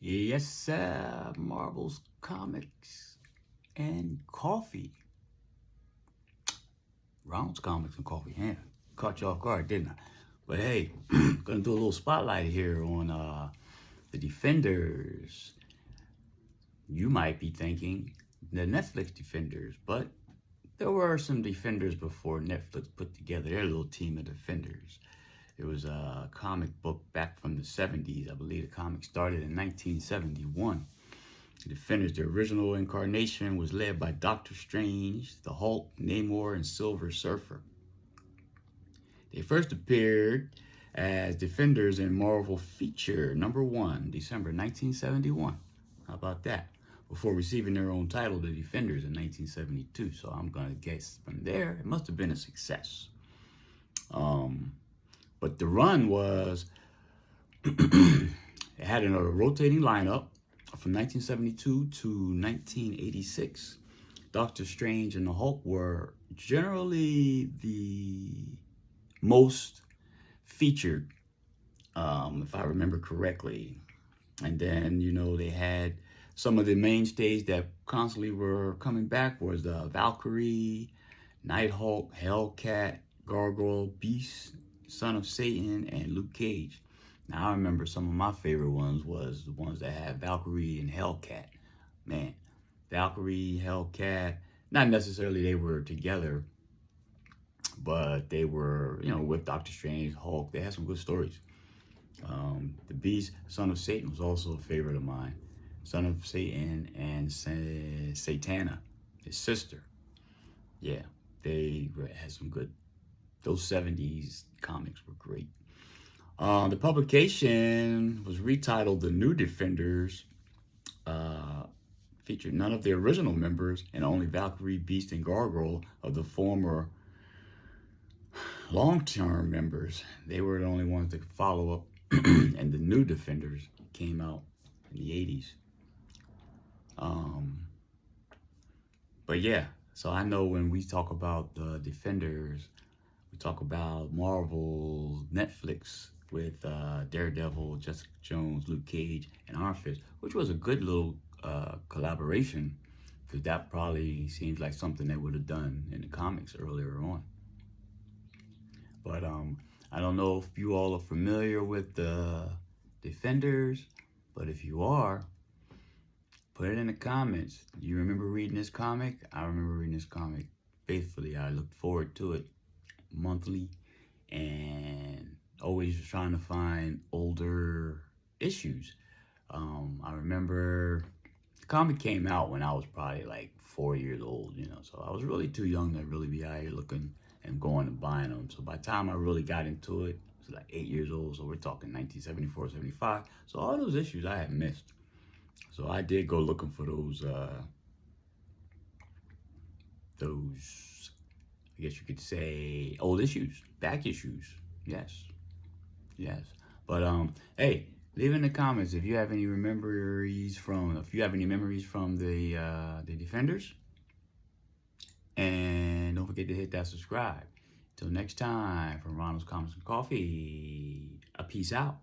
Yes, sir. Marvel's Comics and Coffee. Ronald's Comics and Coffee. Yeah, caught you off guard, didn't I? But hey, gonna do a little spotlight here on the Defenders. You might be thinking the Netflix Defenders, but there were some Defenders before Netflix put together their little team of Defenders. It was a comic book back from the 70s. I believe the comic started in 1971. The Defenders, the original incarnation, was led by Doctor Strange, the Hulk, Namor, and Silver Surfer. They first appeared as Defenders in Marvel Feature #1, December 1971. How about that? Before receiving their own title, The Defenders, in 1972. So I'm going to guess from there, it must have been a success. But the run was, it had a rotating lineup from 1972 to 1986. Doctor Strange and the Hulk were generally the most featured, if I remember correctly. And then, they had some of the mainstays that constantly were coming back was the Valkyrie, Nighthawk, Hellcat, Gargoyle, Beast, Son of Satan, and Luke Cage. Now, I remember some of my favorite ones was the ones that had Valkyrie and Hellcat. Man, Valkyrie, Hellcat, not necessarily they were together, but they were, with Doctor Strange, Hulk. They had some good stories. The Beast, Son of Satan, was also a favorite of mine. Son of Satan and Satana, his sister. Yeah, they had some good, those 70s comics were great. The publication was retitled The New Defenders, featured none of the original members and only Valkyrie, Beast, and Gargoyle of the former long-term members. They were the only ones that could follow up, and the New Defenders came out in the 80s. But yeah, so I know when we talk about the Defenders, we talk about Marvel, Netflix with Daredevil, Jessica Jones, Luke Cage, and Iron Fist, which was a good little collaboration, because that probably seems like something they would have done in the comics earlier on. But I don't know if you all are familiar with the Defenders, but if you are, put it in the comments. Do you remember reading this comic? I remember reading this comic faithfully. I looked forward to it monthly and always trying to find older issues. I remember the comic came out when I was probably like 4 years old, so I was really too young to really be out here looking and going and buying them. So by the time I really got into it, I was like 8 years old. So we're talking 1974, 75. So all those issues I had missed. So I did go looking for those, I guess you could say, old issues, back issues. Yes. But hey, leave in the comments if you have any memories from the Defenders. And don't forget to hit that subscribe. Till next time, from Ronald's Comics and Coffee, a peace out.